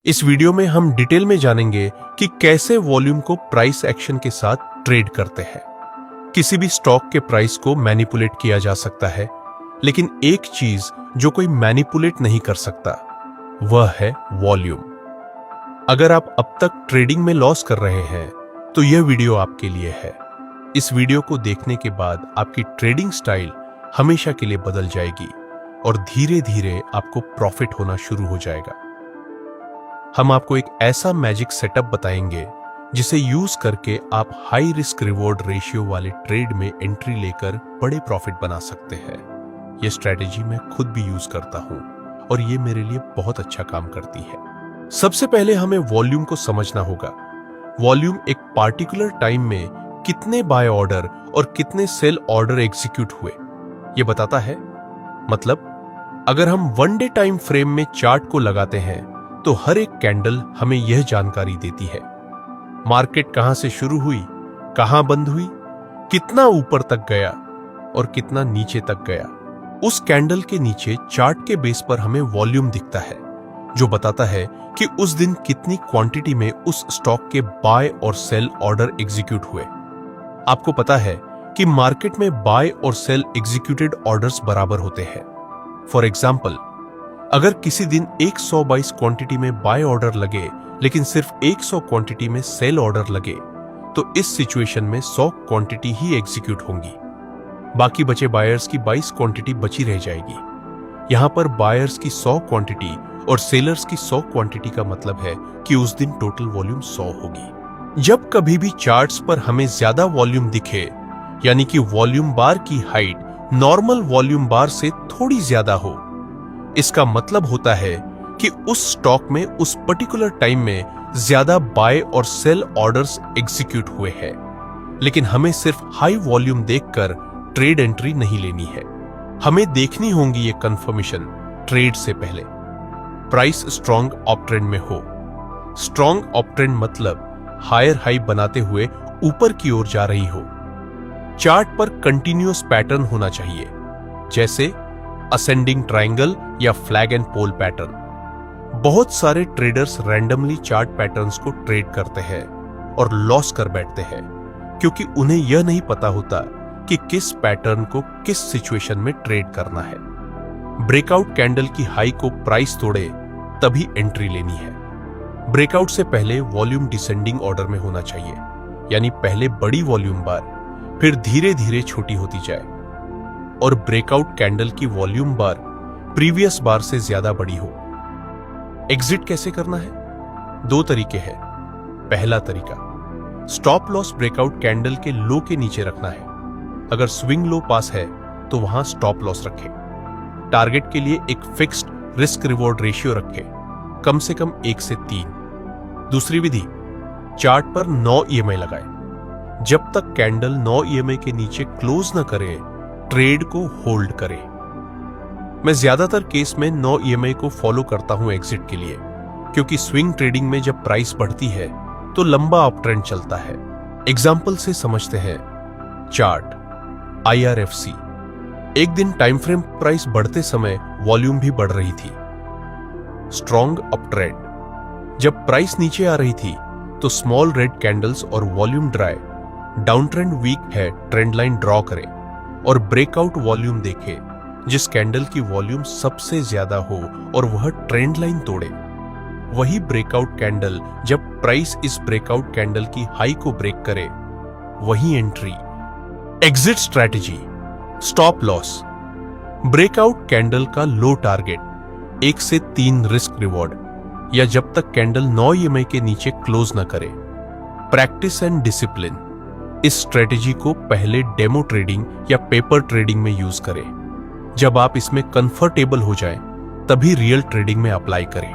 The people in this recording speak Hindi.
इस वीडियो में हम डिटेल में जानेंगे कि कैसे वॉल्यूम को प्राइस एक्शन के साथ ट्रेड करते हैं। किसी भी स्टॉक के प्राइस को मैनिपुलेट किया जा सकता है, लेकिन एक चीज जो कोई मैनिपुलेट नहीं कर सकता वह है वॉल्यूम। अगर आप अब तक ट्रेडिंग में लॉस कर रहे हैं तो यह वीडियो आपके लिए है। इस वीडियो को देखने के बाद आपकी ट्रेडिंग स्टाइल हमेशा के लिए बदल जाएगी और धीरे धीरे आपको प्रॉफिट होना शुरू हो जाएगा। हम आपको एक ऐसा मैजिक सेटअप बताएंगे जिसे यूज करके आप हाई रिस्क रिवॉर्ड रेशियो वाले ट्रेड में एंट्री लेकर बड़े प्रॉफिट बना सकते हैं। यह स्ट्रेटेजी मैं खुद भी यूज करता हूं और यह मेरे लिए बहुत अच्छा काम करती है। सबसे पहले हमें वॉल्यूम को समझना होगा। वॉल्यूम एक पार्टिकुलर टाइम में कितने बाय ऑर्डर और कितने सेल ऑर्डर एग्जीक्यूट हुए यह बताता है। मतलब अगर हम वन डे टाइम फ्रेम में चार्ट को लगाते हैं तो हर एक कैंडल हमें यह जानकारी देती है मार्केट कहां से शुरू हुई, कहां बंद हुई, कितना ऊपर तक गया और कितना नीचे तक गया। उस कैंडल के नीचे चार्ट के बेस पर हमें वॉल्यूम दिखता है जो बताता है कि उस दिन कितनी क्वांटिटी में उस स्टॉक के बाय और सेल ऑर्डर एग्जीक्यूट हुए। आपको पता है कि मार्केट में बाय और सेल एग्जीक्यूटेड ऑर्डर्स बराबर होते हैं। फॉर एग्जाम्पल, अगर किसी दिन 122 क्वांटिटी में बाय ऑर्डर लगे लेकिन सिर्फ 100 क्वांटिटी में सेल ऑर्डर लगे तो इस सिचुएशन में 100 क्वांटिटी ही एग्जीक्यूट होंगी। बाकी बचे बायर्स की 22 क्वांटिटी बची रह जाएगी। यहां पर बायर्स की 100 क्वांटिटी और सेलर्स की 100 क्वांटिटी का मतलब है कि उस दिन टोटल वॉल्यूम 100 होगी। जब कभी भी चार्ट्स पर हमें ज्यादा वॉल्यूम दिखे, यानी कि वॉल्यूम बार की हाइट नॉर्मल वॉल्यूम बार से थोड़ी ज्यादा हो, इसका मतलब होता है कि उस स्टॉक में उस पर्टिकुलर टाइम में ज्यादा बाय और सेल ऑर्डर्स एग्जीक्यूट हुए हैं। लेकिन हमें सिर्फ हाई वॉल्यूम देखकर ट्रेड एंट्री नहीं लेनी है। हमें देखनी होंगी ये कंफर्मेशन ट्रेड से पहले। प्राइस स्ट्रॉन्ग अप ट्रेंड में हो। स्ट्रॉन्ग अप ट्रेंड मतलब हायर हाई बनाते हुए ऊपर की ओर जा रही हो। चार्ट पर कंटिन्यूअस पैटर्न होना चाहिए, जैसे असेंडिंग ट्रायंगल या फ्लैग एंड पोल पैटर्न। बहुत सारे ट्रेडर्स रैंडमली चार्ट पैटर्न्स को ट्रेड करते हैं और लॉस कर बैठते हैं क्योंकि उन्हें यह नहीं पता होता कि किस पैटर्न को किस सिचुएशन में ट्रेड करना है। ब्रेकआउट कैंडल की हाई को प्राइस तोड़े तभी एंट्री लेनी है। ब्रेकआउट से पहले वॉल्यूम डिसेंडिंग ऑर्डर में होना चाहिए, यानी पहले बड़ी वॉल्यूम बार फिर धीरे धीरे छोटी होती जाए और ब्रेकआउट कैंडल की वॉल्यूम बार प्रीवियस बार से ज्यादा बड़ी हो। एग्जिट कैसे करना है? दो तरीके हैं। पहला तरीका, स्टॉप लॉस ब्रेकआउट कैंडल के लो के नीचे रखना है। अगर स्विंग लो पास है तो वहां स्टॉप लॉस रखें। टारगेट के लिए एक फिक्स्ड रिस्क रिवॉर्ड रेशियो रखें, कम से कम 1 से 3। दूसरी विधि, चार्ट पर 9 EMI लगाएं। जब तक कैंडल 9 EMI के नीचे क्लोज न करे ट्रेड को होल्ड करें। मैं ज्यादातर केस में 9 EMI को फॉलो करता हूं एग्जिट के लिए, क्योंकि स्विंग ट्रेडिंग में जब प्राइस बढ़ती है तो लंबा अप ट्रेंड चलता है। एग्जाम्पल से समझते हैं। Chart IRFC। एक दिन टाइम फ्रेम प्राइस बढ़ते समय वॉल्यूम भी बढ़ रही थी। Strong up trend. जब प्राइस नीचे आ रही थी तो स्मॉल रेड कैंडल्स और volume dry. Down trend weak है, ट्रेंड लाइन ड्रॉ करें और ब्रेकआउट वॉल्यूम देखें जिस कैंडल की वॉल्यूम सबसे ज्यादा हो और वह ट्रेंड लाइन तोड़े। वही ब्रेकआउट कैंडल जब प्राइस इस ब्रेकआउट कैंडल की हाई को ब्रेक करे, वही entry. Exit strategy. Stop loss. Breakout candle का लो टारगेट 1 से 3 रिस्क रिवॉर्ड, या जब तक कैंडल 9 EMI के नीचे क्लोज न करे। Practice and discipline. इस स्ट्रेटेजी को पहले डेमो ट्रेडिंग या पेपर ट्रेडिंग में यूज करें। जब आप इसमें कंफर्टेबल हो जाएं, तभी रियल ट्रेडिंग में अप्लाई करें।